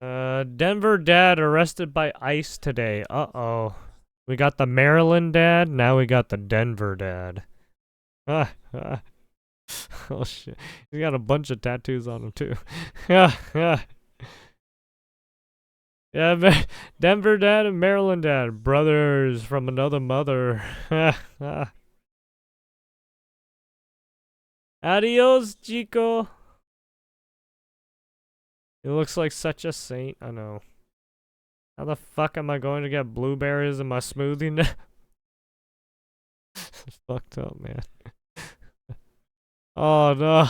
Denver dad arrested by ICE today. Uh-oh. We got the Maryland dad, now we got the Denver dad. Ah, ah. Oh shit. He's got a bunch of tattoos on him too. Yeah, yeah. Yeah, Denver dad and Maryland dad, brothers from another mother. Adios, Chico. He looks like such a saint. I know. How the fuck am I going to get blueberries in my smoothie now? It's fucked up, man. Oh no.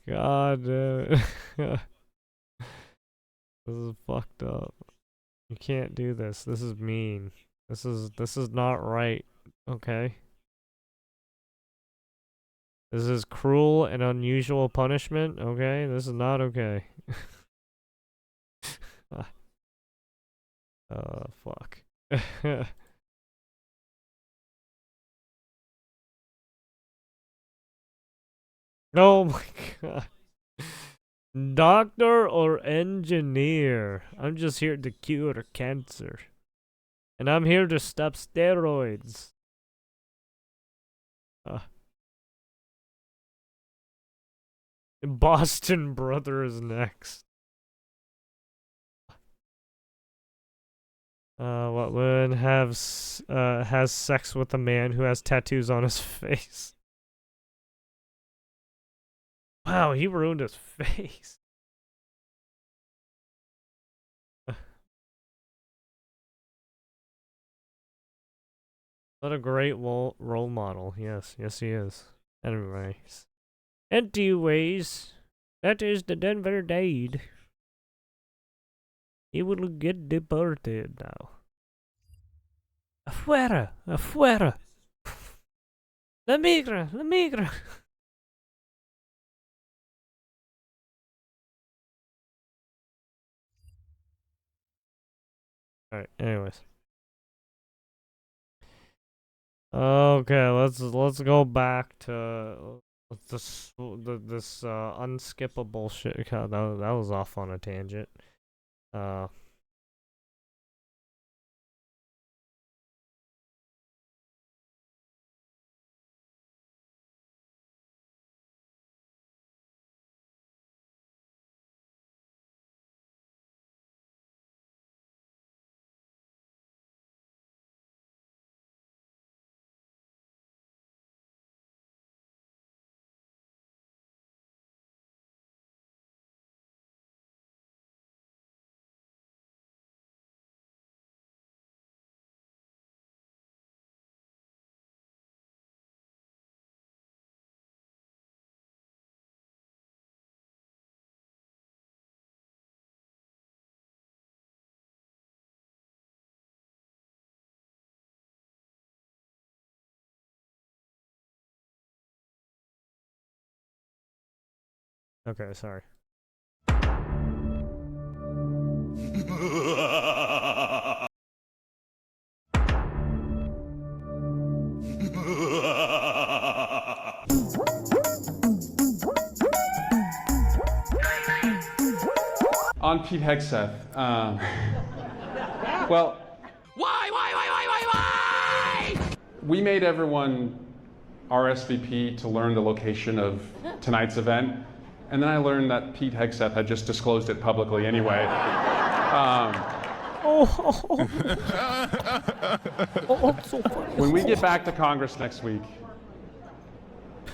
God damn it. This is fucked up. You can't do this. This is mean. This is not right. Okay? This is cruel and unusual punishment, okay? This is not okay. Fuck. Oh my god. Doctor or engineer? I'm just here to cure cancer. And I'm here to stop steroids. Boston Brothers next. What woman has sex with a man who has tattoos on his face? Wow, he ruined his face. What a great role model. Yes, yes he is. Anyways. That is the Denver dad. He will get deported now. Afuera, afuera. La migra, la migra. Alright, anyways. Okay, let's go back to this unskippable shit. God, that was off on a tangent. Okay, sorry. On Pete Hegseth. Well, why? We made everyone RSVP to learn the location of tonight's event, and then I learned that Pete Hegseth had just disclosed it publicly anyway. So funny. When we get back to Congress next week,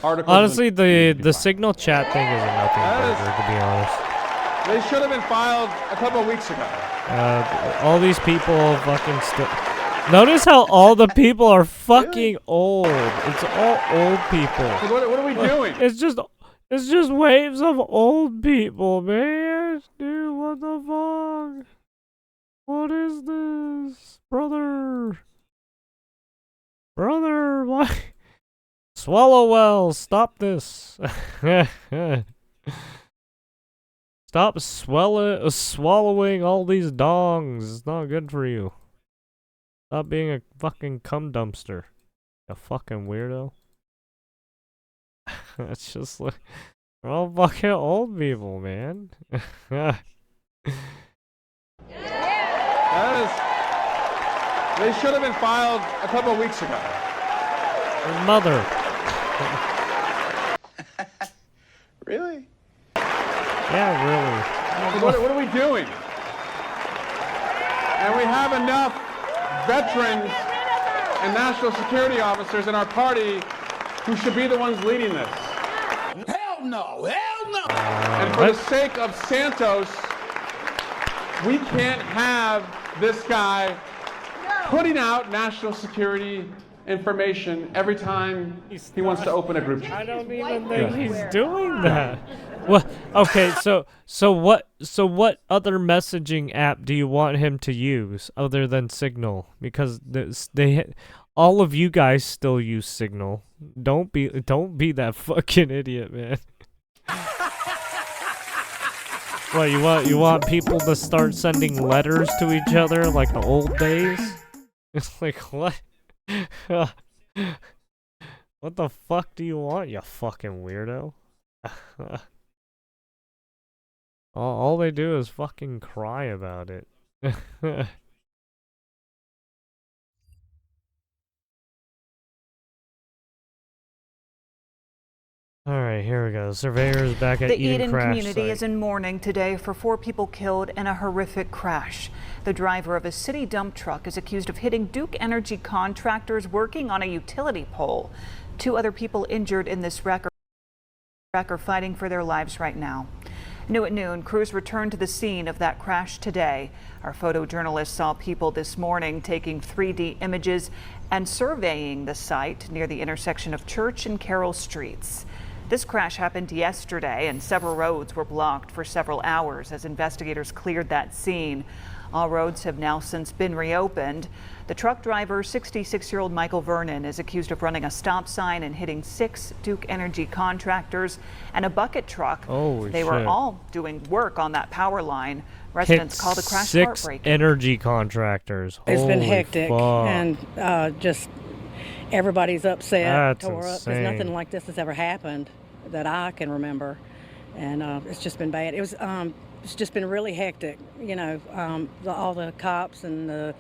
honestly, the signal chat thing is a nothing burger, to be honest. They should have been filed a couple of weeks ago. All these people fucking still. Notice how all the people are fucking old. It's all old people. What are we doing? It's just waves of old people, man. Dude, what the fuck? What is this, brother? Brother, why? Swallow well. Stop this. Stop swallowing all these dongs. It's not good for you. Stop being a fucking cum dumpster. A fucking weirdo. It's just like We're all fucking old people, man. That is, they should have been filed a couple of weeks ago. Your mother. Really? Yeah, really. What are we doing? And we have enough veterans and national security officers in our party who should be the ones leading this. Hell no! Hell no! And for the sake of Santos, we can't have this guy putting out national security information every time he wants to open a group chat. I don't even think he's doing that. Well, okay, so what other messaging app do you want him to use other than Signal? Because all of you guys still use Signal. Don't be that fucking idiot, man. What, you want people to start sending letters to each other like the old days? It's like, what? What the fuck do you want, you fucking weirdo? all they do is fucking cry about it. Alright, here we go. Surveyors back at The Eden Eden crash community site. is in mourning today for 4 people killed in a horrific crash. The driver of a city dump truck is accused of hitting Duke Energy contractors working on a utility pole. 2 other people injured in this wreck are fighting for their lives right now. New at noon, crews returned to the scene of that crash today. Our photojournalist saw people this morning taking 3D images and surveying the site near the intersection of Church and Carroll Streets. This crash happened yesterday, and several roads were blocked for several hours as investigators cleared that scene. All roads have now since been reopened. The truck driver, 66-year-old Michael Vernon, is accused of running a stop sign and hitting 6 Duke Energy contractors and a bucket truck. Holy they shit. were all doing work on that power line. Residents call the crash 6 heartbreaking. energy contractors. It's been Holy hectic, fuck. and just everybody's upset, That's tore up, because insane. nothing like this has ever happened that I can remember, and it's just been bad. It's just been really hectic, you know, all the cops and the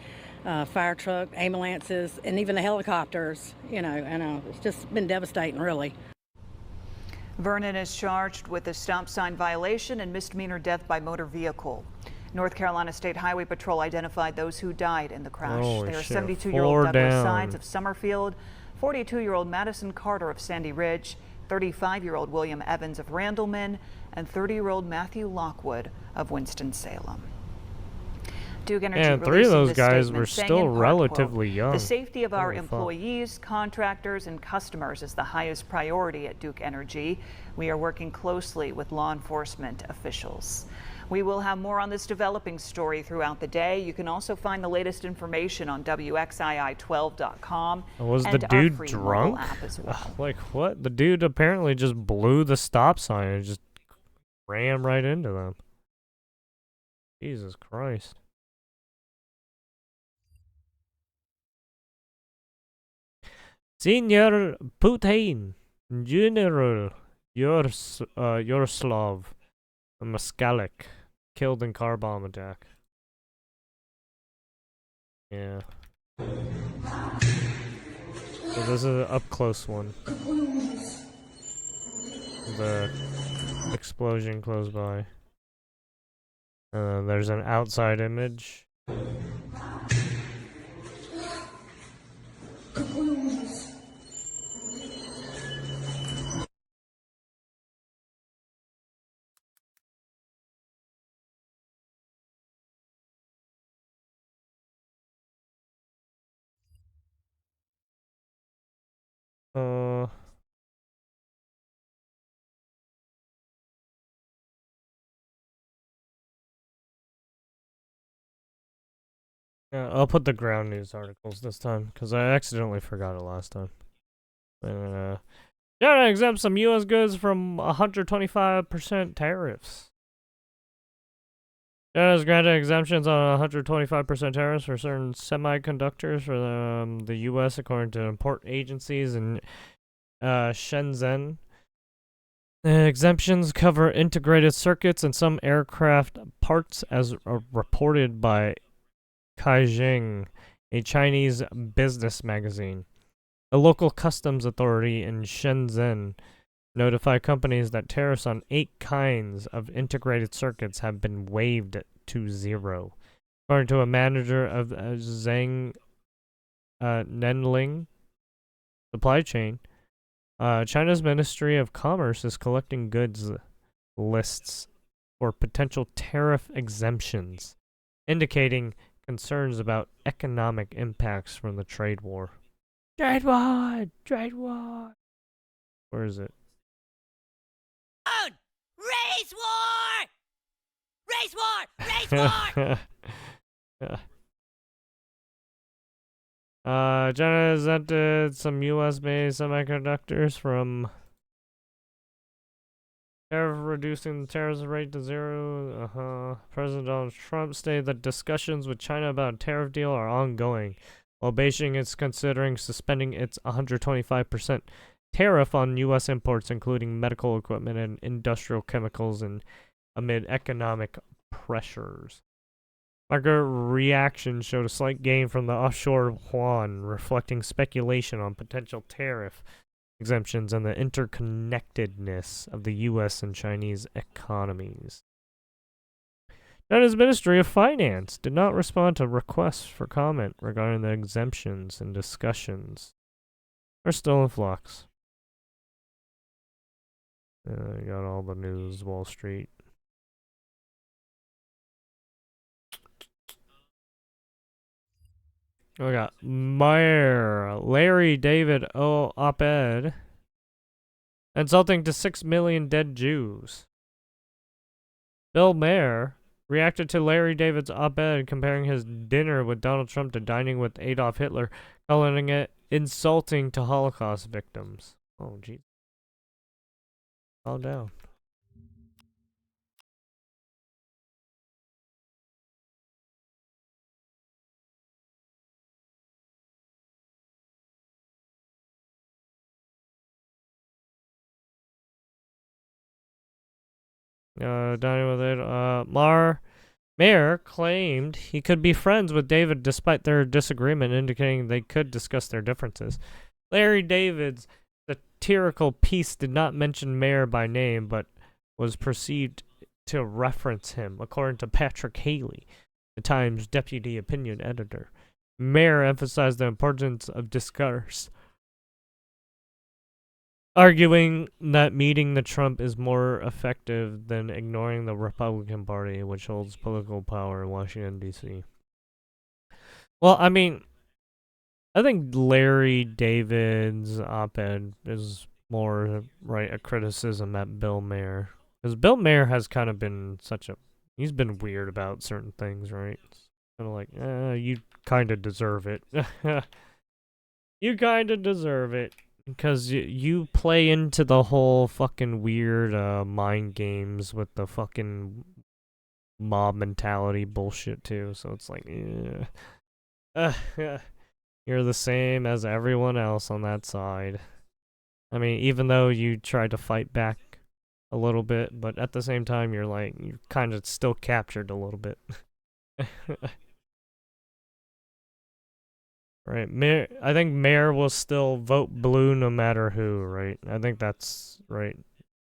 fire truck, ambulances, and even the helicopters, you know, and it's just been devastating, really. Vernon is charged with a stop sign violation and misdemeanor death by motor vehicle. North Carolina State Highway Patrol identified those who died in the crash. Holy They are shit, 72-year-old 4 Douglas down. Sides of Summerfield, 42-year-old Madison Carter of Sandy Ridge, 35-year-old William Evans of Randleman, and 30-year-old Matthew Lockwood of Winston-Salem. Duke Energy And 3 of releasing those this guys statement were saying still in part, relatively quote, young. "The safety of our Holy fuck. employees, contractors, and customers is the highest priority at Duke Energy. We are working closely with law enforcement officials." We will have more on this developing story throughout the day. You can also find the latest information on WXII12.com Was and the our dude free mobile drunk? app as well. Like, what? The dude apparently just blew the stop sign and just ran right into them. Jesus Christ. Senior Putin, General Yaroslav Moskalik, killed in car bomb attack. Yeah. So this is an up close one. The explosion close by. There's an outside image. Yeah, I'll put the ground news articles this time, because I accidentally forgot it last time. China exempts some U.S. goods from 125% tariffs. China has granted exemptions on 125% tariffs for certain semiconductors for the U.S. according to import agencies in Shenzhen. Exemptions cover integrated circuits and some aircraft parts, as reported by Caixin, a Chinese business magazine. The local customs authority in Shenzhen notified companies that tariffs on 8 kinds of integrated circuits have been waived to 0. According to a manager of Zhang Nenling supply chain, China's Ministry of Commerce is collecting goods lists for potential tariff exemptions, indicating concerns about economic impacts from the trade war. Trade war! Trade war! Where is it? Race war! Race war! Race war! China has exempted some US-based semiconductors from tariff, reducing the tariff rate to 0. President Donald Trump stated that discussions with China about a tariff deal are ongoing, while Beijing is considering suspending its 125% tariff on U.S. imports, including medical equipment and industrial chemicals, and amid economic pressures. Market reaction showed a slight gain from the offshore yuan, reflecting speculation on potential tariff exemptions and the interconnectedness of the U.S. and Chinese economies. China's Ministry of Finance did not respond to requests for comment regarding the exemptions, and discussions are still in flux. You got all the news, Wall Street. We got Larry David op-ed insulting to 6 million dead Jews. Bill Maher reacted to Larry David's op-ed comparing his dinner with Donald Trump to dining with Adolf Hitler, calling it insulting to Holocaust victims. Oh, geez. Calm down. Dining with it. Mayer claimed he could be friends with David despite their disagreement, indicating they could discuss their differences. Larry David's satirical piece did not mention Mayer by name, but was perceived to reference him, according to Patrick Haley, the Times deputy opinion editor. Mayer emphasized the importance of discourse, arguing that meeting the Trump is more effective than ignoring the Republican Party, which holds political power in Washington, D.C. Well, I mean, I think Larry David's op-ed is more, right, a criticism at Bill Maher. Because Bill Maher has kind of been he's been weird about certain things, right? It's kind of like, you kind of deserve it. You kind of deserve it. Because you play into the whole fucking weird mind games with the fucking mob mentality bullshit too. So it's like, you're the same as everyone else on that side. I mean, even though you try to fight back a little bit, but at the same time, you're kind of still captured a little bit. Right, I think Mayor will still vote blue no matter who, right? I think that's right.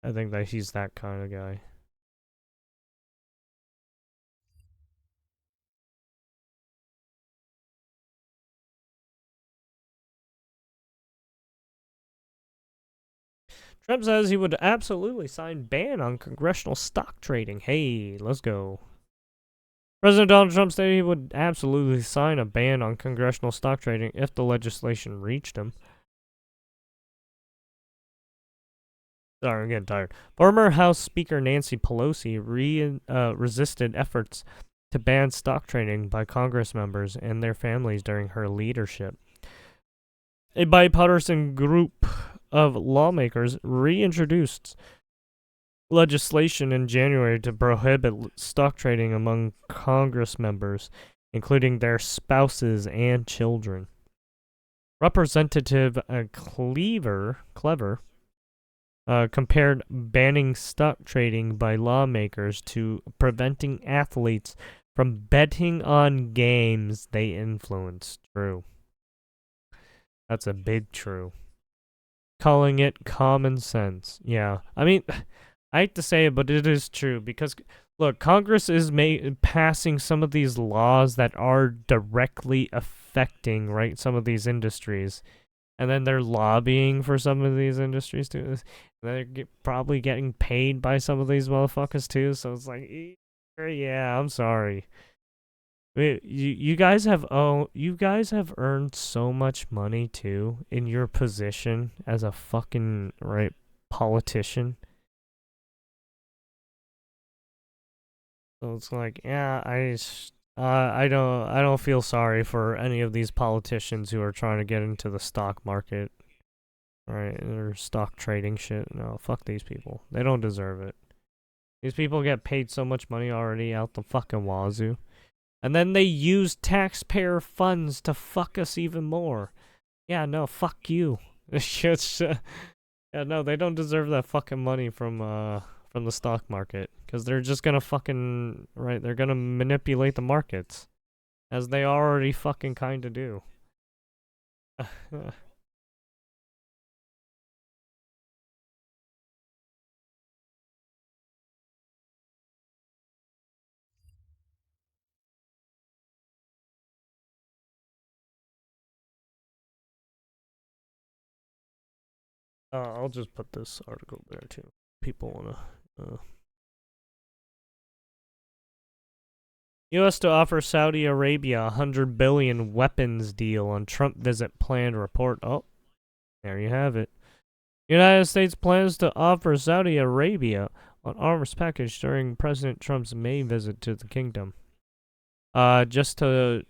I think that he's that kind of guy. Trump says he would absolutely sign ban on congressional stock trading. Hey, let's go. President Donald Trump stated he would absolutely sign a ban on congressional stock trading if the legislation reached him. Sorry, I'm getting tired. Former House Speaker Nancy Pelosi resisted efforts to ban stock trading by Congress members and their families during her leadership. A bipartisan group of lawmakers reintroduced legislation in January to prohibit stock trading among Congress members, including their spouses and children. Representative Clever compared banning stock trading by lawmakers to preventing athletes from betting on games they influence. True. That's a big true. Calling it common sense. Yeah. I mean, I hate to say it, but it is true because, look, Congress is passing some of these laws that are directly affecting, right, some of these industries. And then they're lobbying for some of these industries too. And they're probably getting paid by some of these motherfuckers too. So it's like, yeah, I'm sorry. You guys have earned so much money too in your position as a fucking right politician. So it's like, yeah, I don't feel sorry for any of these politicians who are trying to get into the stock market, right? Or stock trading shit. No, fuck these people. They don't deserve it. These people get paid so much money already out the fucking wazoo. And then they use taxpayer funds to fuck us even more. Yeah, no, fuck you. Yeah, no, they don't deserve that fucking money from the stock market. Because they're just gonna fucking, right, they're gonna manipulate the markets. As they already fucking kinda do. I'll just put this article there too. People wanna. U.S. to offer Saudi Arabia $100 billion weapons deal on Trump visit planned. Report. Oh, there you have it. United States plans to offer Saudi Arabia an arms package during President Trump's May visit to the kingdom. Just to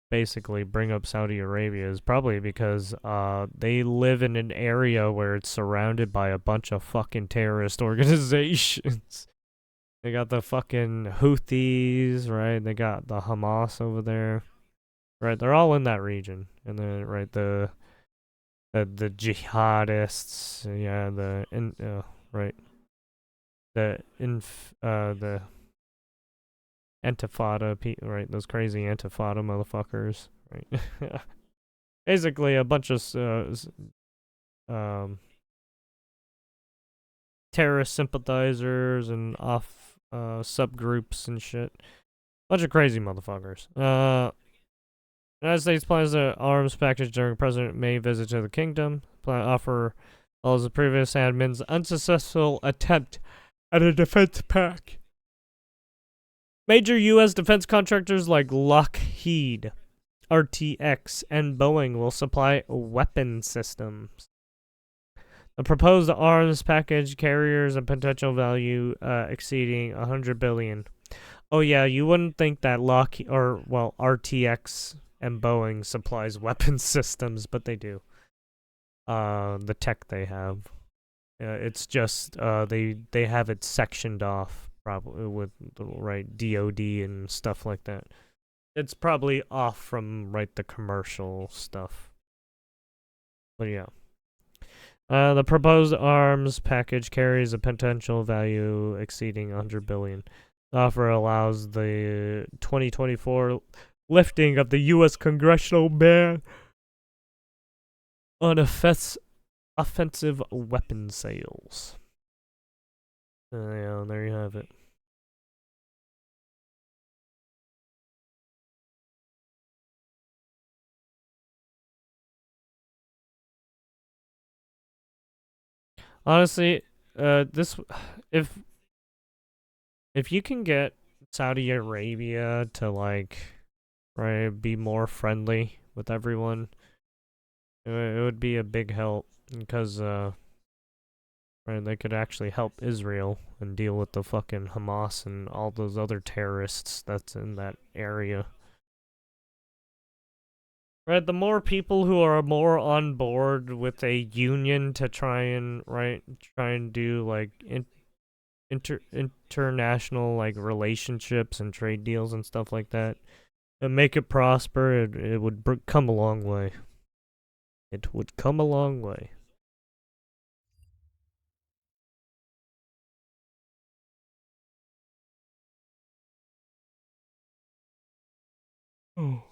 basically bring up Saudi Arabia is probably because they live in an area where it's surrounded by a bunch of fucking terrorist organizations. They got the fucking Houthis, right? They got the Hamas over there. Right, they're all in that region. And then right the jihadists, yeah, right. The Intifada, right? Those crazy Intifada motherfuckers, right? Basically, a bunch of terrorist sympathizers and subgroups and shit. Bunch of crazy motherfuckers. United States plans an arms package during President May visit to the kingdom. Plan offer follows the previous admin's unsuccessful attempt at a defense pack. Major U.S. defense contractors like Lockheed, RTX, and Boeing will supply weapon systems. The proposed arms package carries a potential value exceeding $100 billion. Oh yeah, you wouldn't think that RTX and Boeing supplies weapon systems, but they do. The tech they have. It's just they have it sectioned off probably with the right DoD and stuff like that. It's probably off from right the commercial stuff. But yeah. The proposed arms package carries a potential value exceeding $100 billion. The offer allows the 2024 lifting of the U.S. congressional ban on offensive weapon sales. Yeah, there you have it. Honestly, if you can get Saudi Arabia to like, right, be more friendly with everyone, it would be a big help because right, they could actually help Israel and deal with the fucking Hamas and all those other terrorists that's in that area. Right, the more people who are more on board with a union to try and do like international like relationships and trade deals and stuff like that, and make it prosper, it would come a long way. It would come a long way. Oh.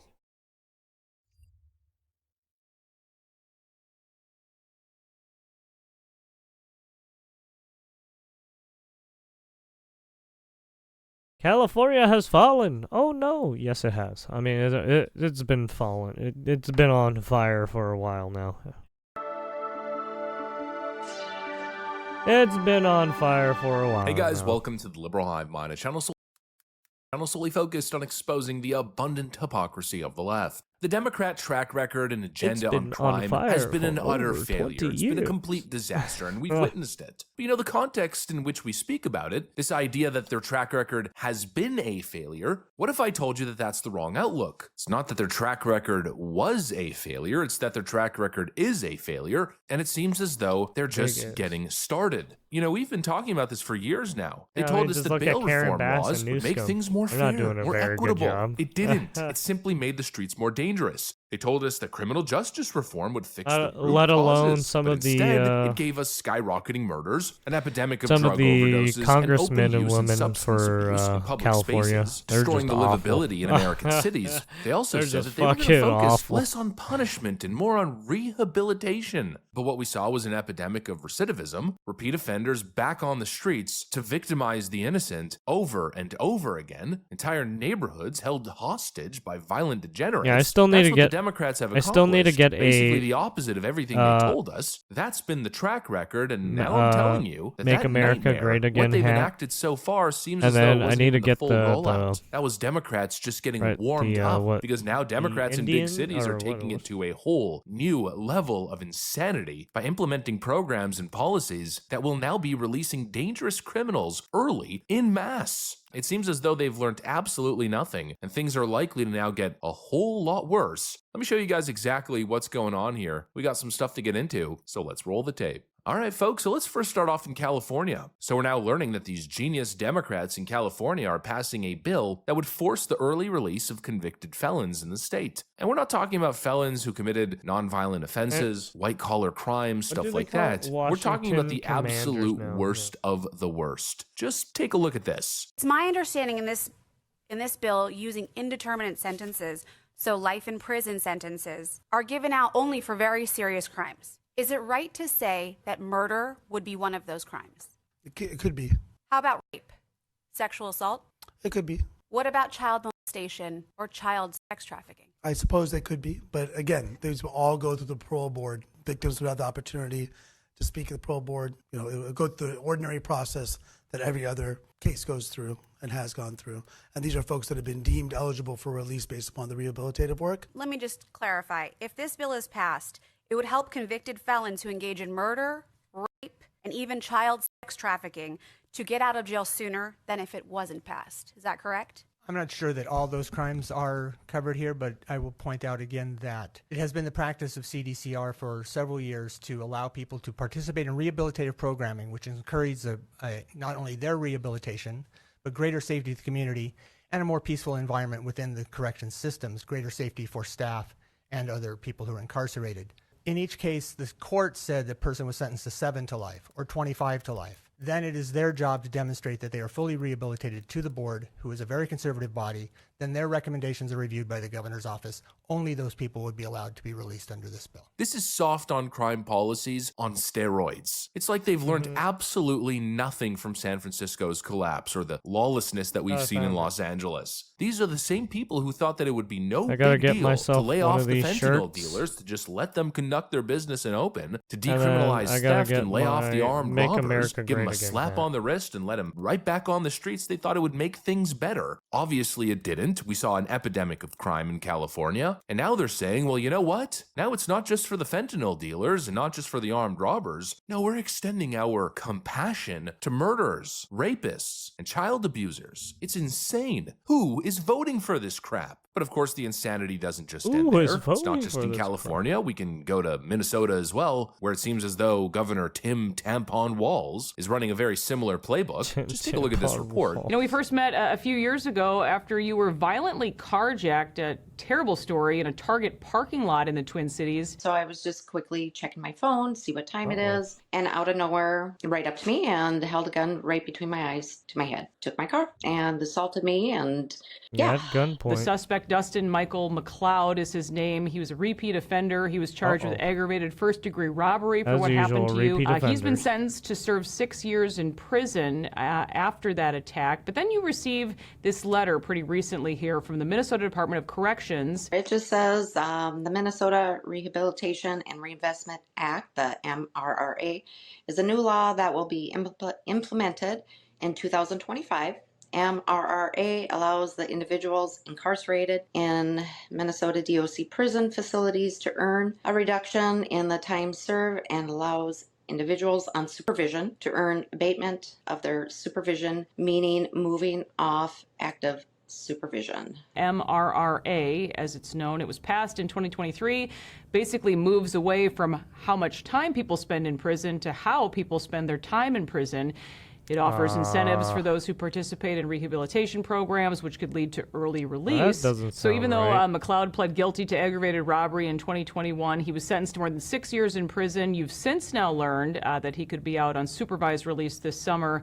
California has fallen. Oh no. Yes, it has. I mean, it's been fallen. It's been on fire for a while now. It's been on fire for a while. Hey guys, now. welcome to the Liberal Hive Mind, a channel solely focused on exposing the abundant hypocrisy of the left. The Democrat track record and agenda on crime has been an utter failure. It's been a complete disaster, and we've witnessed it. But you know, the context in which we speak about it, this idea that their track record has been a failure, what if I told you that that's the wrong outlook? It's not that their track record was a failure, it's that their track record is a failure, and it seems as though they're just getting started. You know, we've been talking about this for years now. They told us that bail reform laws would make things more fair, more equitable. It didn't. It simply made the streets more dangerous. They told us that criminal justice reform would fix the root let alone causes, some but of the instead, it gave us skyrocketing murders, an epidemic of some drug of the overdoses, congressmen and open use women for abuse in public California, spaces, they're destroying just the awful. livability in American cities. They also They're said just that they were going fucking to focus awful. less on punishment and more on rehabilitation. But what we saw was an epidemic of recidivism, repeat offenders back on the streets to victimize the innocent over and over again, entire neighborhoods held hostage by violent degenerates. Yeah, I still need That's to what get. the Democrats have I still need to accomplished. get Basically a the opposite of everything they told us. That's been the track record, and now I'm telling you that Make that America nightmare, Great Again what they've hat. enacted so far seems And as though then it I wasn't need to even get full the rollout. That was Democrats just getting warmed up what, because now Democrats in big Indian cities or are taking what? it to a whole new level of insanity by implementing programs and policies that will now be releasing dangerous criminals early in mass. It seems as though they've learned absolutely nothing, and things are likely to now get a whole lot worse. Let me show you guys exactly what's going on here. We got some stuff to get into, so let's roll the tape. All right, folks, so let's first start off in California. So we're now learning that these genius Democrats in California are passing a bill that would force the early release of convicted felons in the state. And we're not talking about felons who committed nonviolent offenses, white-collar crimes, stuff like that. We're talking about the absolute worst of the worst. Just take a look at this. It's my understanding in this bill, using indeterminate sentences, so life in prison sentences, are given out only for very serious crimes. Is it right to say that murder would be one of those crimes? It could be. How about rape? Sexual assault? It could be. What about child molestation or child sex trafficking? I suppose they could be. But again, these will all go through the parole board. Victims would have the opportunity to speak at the parole board. You know, it would go through the ordinary process that every other case goes through and has gone through. And these are folks that have been deemed eligible for release based upon the rehabilitative work. Let me just clarify. If this bill is passed, it would help convicted felons who engage in murder, rape, and even child sex trafficking to get out of jail sooner than if it wasn't passed. Is that correct? I'm not sure that all those crimes are covered here, but I will point out again that it has been the practice of CDCR for several years to allow people to participate in rehabilitative programming, which encourages not only their rehabilitation, but greater safety to the community and a more peaceful environment within the corrections systems, greater safety for staff and other people who are incarcerated. In each case, the court said the person was sentenced to 7 to life or 25 to life. Then it is their job to demonstrate that they are fully rehabilitated to the board, who is a very conservative body. Then their recommendations are reviewed by the governor's office. Only those people would be allowed to be released under this bill. This is soft on crime policies on steroids. It's like they've learned absolutely nothing from San Francisco's collapse or the lawlessness that we've seen in Los Angeles. These are the same people who thought that it would be no big deal to lay off the fentanyl dealers, to just let them conduct their business in open, to decriminalize theft and lay off the armed robbers, give them a slap on the wrist and let them right back on the streets. They thought it would make things better. Obviously it didn't. We saw an epidemic of crime in California, and now they're saying, well, you know what? Now it's not just for the fentanyl dealers and not just for the armed robbers. No, we're extending our compassion to murderers, rapists, and child abusers. It's insane. Who is voting for this crap? But of course, the insanity doesn't just end Ooh, there. it's It's not voting just for in this California. We can go to Minnesota as well, where it seems as though Governor Tim Tampon Walz is running a very similar playbook. Just take a look at this report. You know, we first met a few years ago after you were violently carjacked, a terrible story, in a Target parking lot in the Twin Cities. So I was just quickly checking my phone, see what time it is, and out of nowhere, right up to me and held a gun right between my eyes to my head. Took my car and assaulted me, and At gunpoint. The suspect, Dustin Michael McLeod, is his name. He was a repeat offender. He was charged with aggravated first-degree robbery for As what happened to you. repeat He's been offenders. sentenced to serve 6 years in prison after that attack. But then you receive this letter pretty recently here from the Minnesota Department of Corrections. it just says the Minnesota Rehabilitation and Reinvestment Act, the MRRA, is a new law that will be implemented in 2025. MRRA allows the individuals incarcerated in Minnesota DOC prison facilities to earn a reduction in the time served and allows individuals on supervision to earn abatement of their supervision, meaning moving off active supervision. MRRA, as it's known, it was passed in 2023, basically moves away from how much time people spend in prison to how people spend their time in prison. It offers incentives for those who participate in rehabilitation programs, which could lead to early release. That doesn't So sound even though right. McLeod pled guilty to aggravated robbery in 2021, he was sentenced to more than 6 years in prison. You've since now learned that he could be out on supervised release this summer,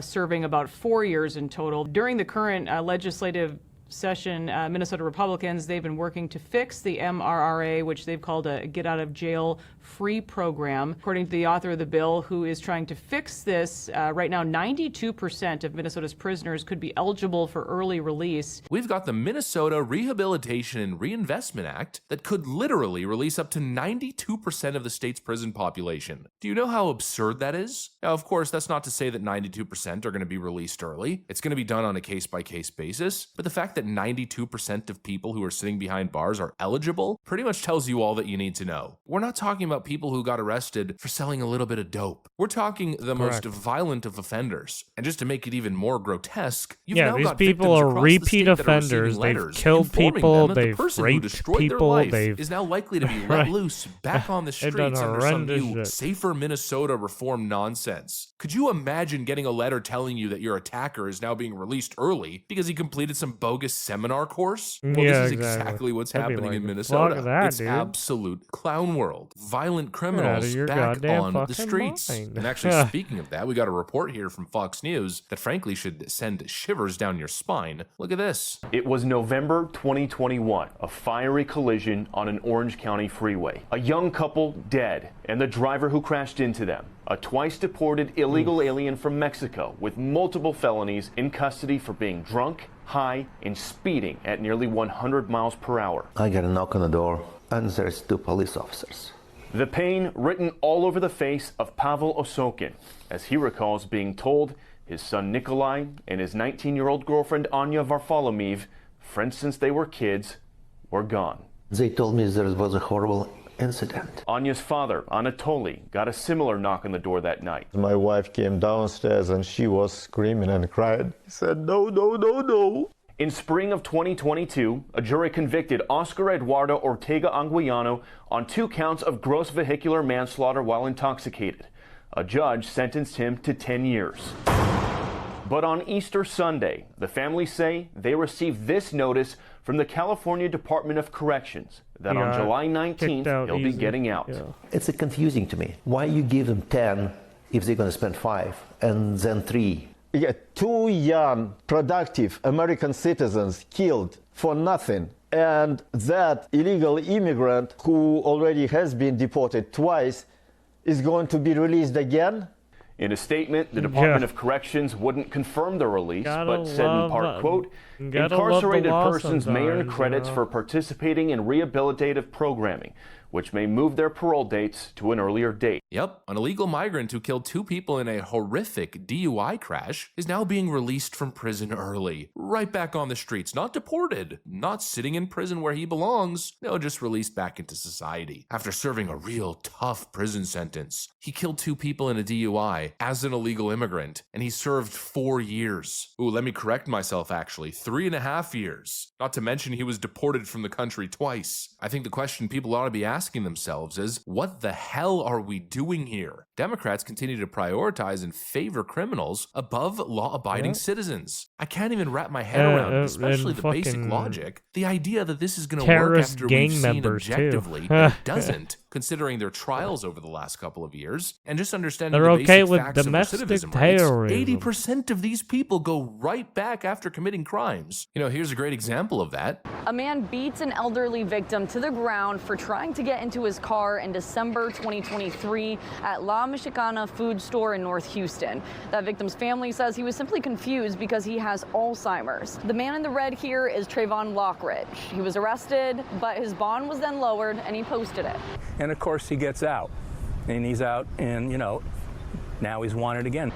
serving about 4 years in total. During the current legislative session, Minnesota Republicans, they've been working to fix the MRRA, which they've called a get out of jail free program. According to the author of the bill, who is trying to fix this, right now 92% of Minnesota's prisoners could be eligible for early release. We've got the Minnesota Rehabilitation and Reinvestment Act that could literally release up to 92% of the state's prison population. Do you know how absurd that is? Now, of course, that's not to say that 92% are going to be released early. It's going to be done on a case-by-case basis. But the fact that 92% of people who are sitting behind bars are eligible pretty much tells you all that you need to know. We're not talking about people who got arrested for selling a little bit of dope. We're talking the most violent of offenders. And just to make it even more grotesque, you've now these got people victims are across the repeat state that are receiving offenders. They've letters killed informing people, them that the they've person who raped destroyed people, their life they've is now likely to be let loose back on the They've done streets under some horrendous new shit. safer Minnesota reform nonsense. Could you imagine getting a letter telling you that your attacker is now being released early because he completed some bogus seminar course? Well, Yeah, this is exactly. what's I'd be happening like, in "Fuck Minnesota. that, It's dude." absolute clown world. Violent Get out criminals of your back goddamn on the fucking streets. mind. And actually, speaking of that, we got a report here from Fox News that frankly should send shivers down your spine. Look at this. It was November 2021, a fiery collision on an Orange County freeway. A young couple dead, and the driver who crashed into them, a twice deported illegal alien from Mexico with multiple felonies, in custody for being drunk, high, and speeding at nearly 100 miles per hour. I get a knock on the door, and there's two police officers. The pain written all over the face of Pavel Osokin, as he recalls being told his son Nikolai and his 19-year-old girlfriend Anya Varfolomeev, friends since they were kids, were gone. They told me there was a horrible incident. Anya's father, Anatoly, got a similar knock on the door that night. My wife came downstairs and she was screaming and crying. He said, no, no, no, no. In spring of 2022, a jury convicted Oscar Eduardo Ortega Anguiano on 2 counts of gross vehicular manslaughter while intoxicated. A judge sentenced him to 10 years. But on Easter Sunday, the family say they received this notice from the California Department of Corrections that on July 19th, he'll be getting out. Yeah. It's confusing to me. Why you give them 10 if they're going to spend 5 and then 3? Yeah, 2 young, productive American citizens killed for nothing. And that illegal immigrant who already has been deported twice is going to be released again? In a statement, the Department of Corrections wouldn't confirm the release, but said in part, quote, incarcerated persons may earn credits for participating in rehabilitative programming, which may move their parole dates to an earlier date. Yep, an illegal migrant who killed 2 people in a horrific DUI crash is now being released from prison early. Right back on the streets, not deported, not sitting in prison where he belongs. No, just released back into society after serving a real tough prison sentence. He killed 2 people in a DUI as an illegal immigrant, and he served 4 years. Ooh, let me correct myself actually, 3.5 years. Not to mention he was deported from the country twice. I think the question people ought to be asking themselves is, what the hell are we doing here? Democrats continue to prioritize and favor criminals above law-abiding citizens. I can't even wrap my head around it, especially the basic logic. The idea that this is going to work after we've seen objectively that it doesn't, considering their trials over the last couple of years, and just understanding They're the okay basic with facts of domestic recidivism terrorism. rates. 80% of these people go right back after committing crimes. You know, here's a great example of that. A man beats an elderly victim to the ground for trying to get into his car in December 2023 at La Mexicana food store in North Houston. That victim's family says he was simply confused because he has Alzheimer's. The man in the red here is Trayvon Lockridge. He was arrested, but his bond was then lowered and he posted it. And of course he gets out, and he's out, and you know, now he's wanted again.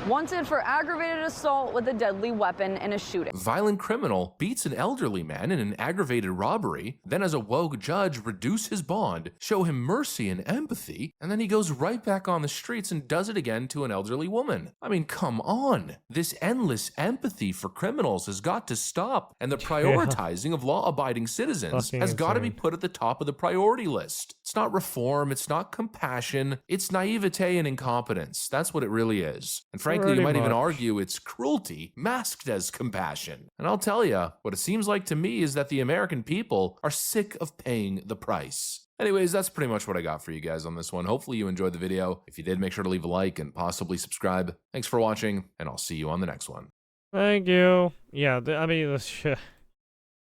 Wanted for aggravated assault with a deadly weapon in a shooting. Violent criminal beats an elderly man in an aggravated robbery, then as a woke judge reduce his bond, show him mercy and empathy, and then he goes right back on the streets and does it again to an elderly woman. I mean, come on. This endless empathy for criminals has got to stop, and the prioritizing of law-abiding citizens has got to be put at the top of the priority list. It's not reform, it's not compassion, it's naivete and incompetence. That's what it really is. And frankly, you might even argue it's cruelty masked as compassion. And I'll tell you, what it seems like to me is that the American people are sick of paying the price. Anyways, that's pretty much what I got for you guys on this one. Hopefully you enjoyed the video. If you did, make sure to leave a like and possibly subscribe. Thanks for watching, and I'll see you on the next one. Thank you. Yeah, I mean,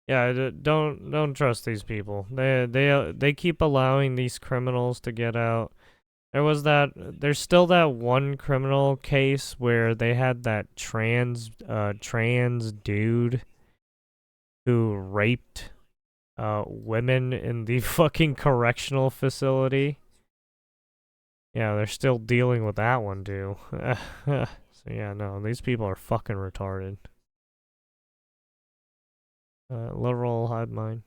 yeah, don't trust these people. They keep allowing these criminals to get out. There's still that one criminal case where they had that trans dude who raped women in the fucking correctional facility. Yeah, they're still dealing with that one too. So yeah, no, these people are fucking retarded. Literal hive mind.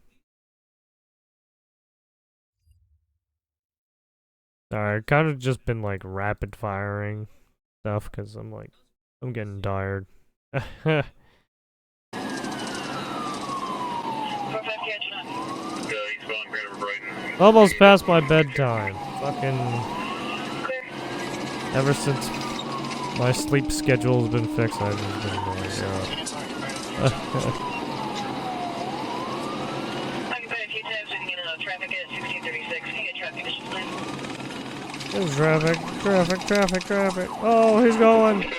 I've kind of just been like rapid firing stuff because I'm getting tired. Almost past my bedtime. Fucking. Ever since my sleep schedule's been fixed, I've just been going up. There's traffic. Oh, he's going.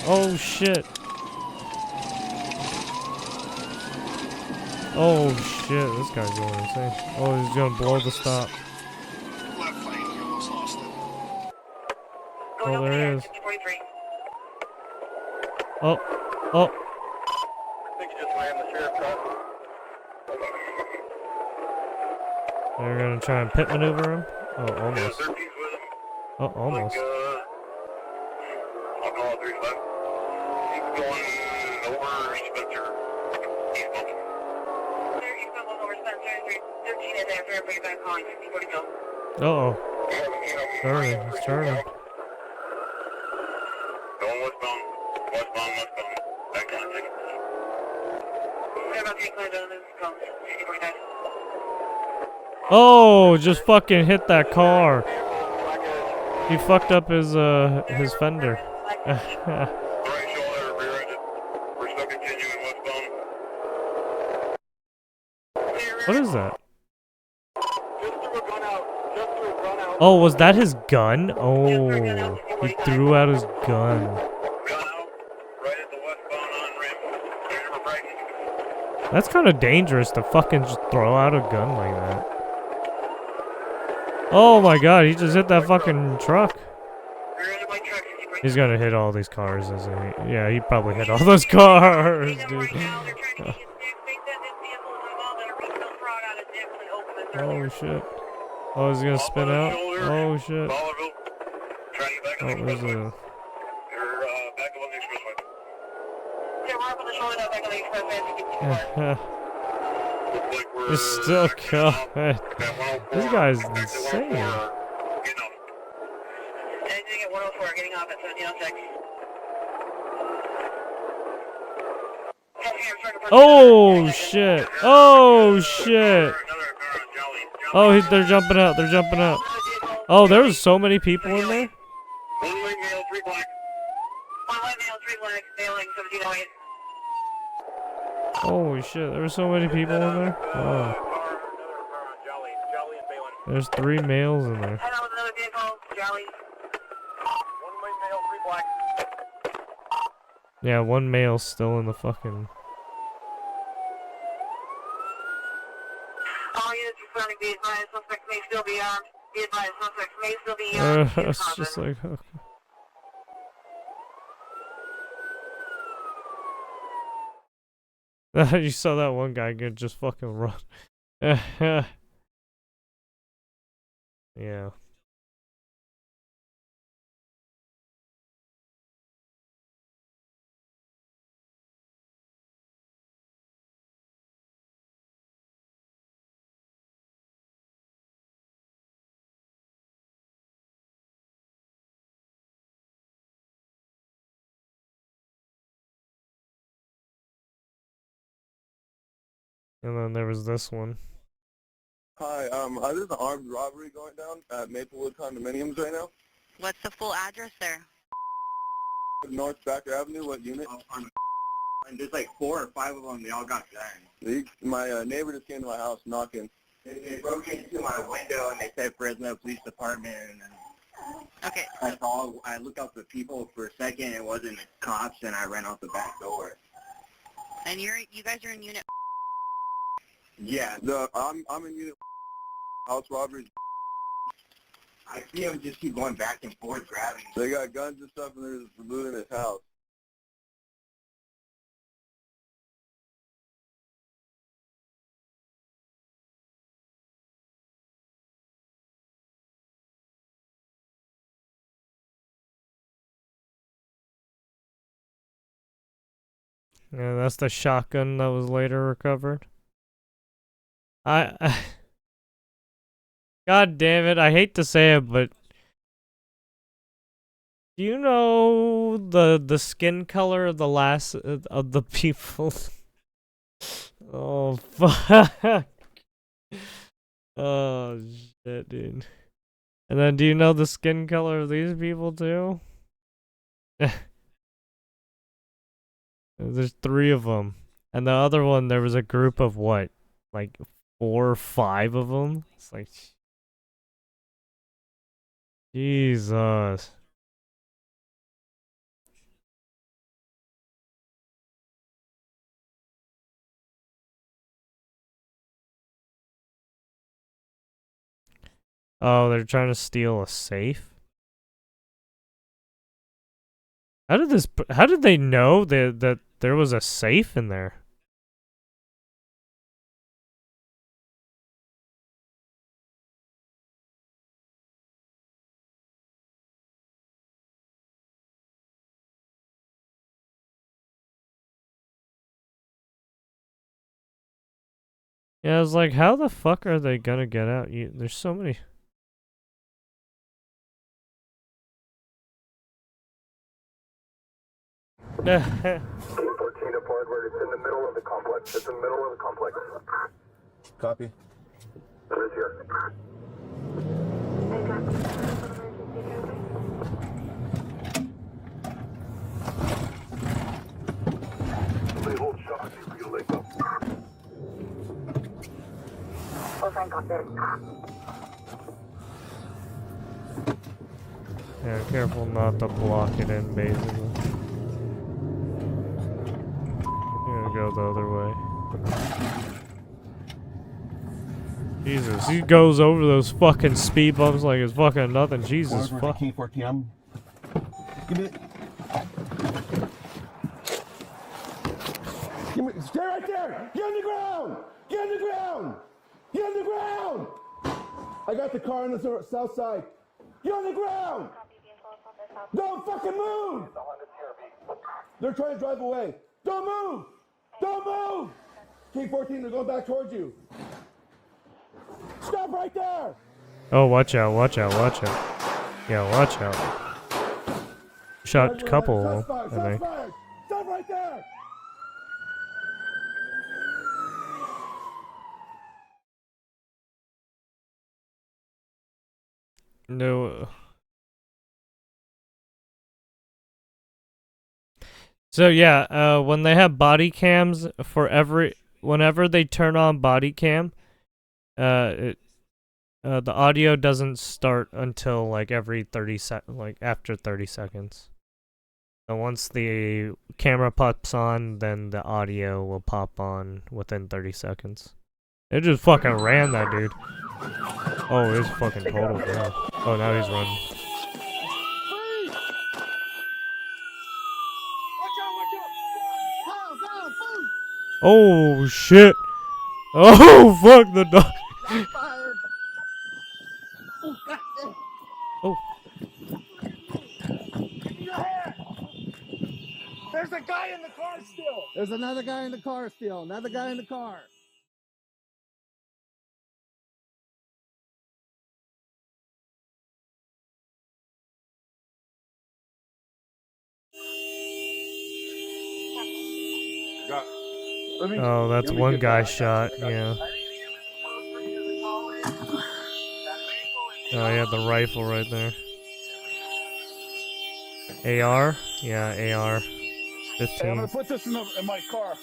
Oh shit. Oh shit, this guy's going insane. Oh, he's gonna blow the stop. Oh, there he is. Oh. They're gonna try and pit maneuver him? Oh, almost. Oh, almost. I'll call 35. He's going over Spencer. He's bumping. He's going over Spencer. 13 in there. Everybody back on. 40 go. Uh-oh. He's turning. Going westbound. Back on 6. About 3 clear down. This comes 60-49. Oh, just fucking hit that car. He fucked up his fender. What is that? Oh, was that his gun? Oh, he threw out his gun. That's kind of dangerous to fucking just throw out a gun like that. Oh my god, he just hit that fucking truck. He's gonna hit all these cars, isn't he? Yeah, he probably hit all those cars, dude. Oh shit. Oh, is he gonna spin out? Oh shit. Oh, there's a... It's still coming. This guy's insane. Oh shit! Oh shit! Oh, they're jumping out. They're jumping out. Oh, there was so many people in there. Holy shit! There were so many people in there. Oh. There's 3 males in there. Yeah, 1 male's still in the fucking... It's just like... Okay. You saw that one guy get just fucking run. Yeah. And then there was this one. Hi, there's an armed robbery going down at Maplewood condominiums right now. What's the full address there? North Backer Avenue, what unit? And there's like 4 or 5 of them, they all got guns. My neighbor just came to my house knocking. They broke into my window and they said Fresno Police Department. And okay. I looked out the people for a second, it wasn't the cops, and I ran out the back door. And you guys are in unit? Yeah. I'm in unit house robberies. I see them just keep going back and forth grabbing. They got guns and stuff and they're just looting his house. Yeah, that's the shotgun that was later recovered. God damn it, I hate to say it, but do you know the skin color of the last of the people? Oh fuck. Oh shit, dude. And then do you know the skin color of these people too? There's 3 of them. And the other one, there was a group of what? Like 4 or 5 of them? It's like... Jesus. Oh, they're trying to steal a safe? How did they know that there was a safe in there? Yeah, I was like, how the fuck are they gonna get out? There's so many... It's in the middle of the complex. Copy. It is here. They hold shots for you to link up. Oh, thank God, there. Yeah, careful not to block it in, basically. You're gonna go the other way. Jesus, he goes over those fucking speed bumps like it's fucking nothing. Jesus fuck. Give me stay right there! Get on the ground! Get on the ground! Get on the ground! I got the car on the south side. Get on the ground! Don't fucking move! They're trying to drive away. Don't move! Don't move! K-14, they're going back towards you. Stop right there! Oh, watch out, watch out, watch out. Yeah, watch out. Shot a couple, I think. Stop right there! No. So yeah, when they have body cams whenever they turn on body cam, the audio doesn't start until like every 30 like after 30 seconds. So once the camera pops on, then the audio will pop on within 30 seconds. It just fucking ran that dude. Oh, it's fucking total, bro. Oh, now he's running. Oh shit! Oh fuck the dog! Oh. There's a guy in the car still! There's another guy in the car still. Another guy in the car. Oh, that's one guy shot, yeah. Oh, yeah, the rifle right there. AR? Yeah, AR. 15. Hey, I'm gonna put this in my car.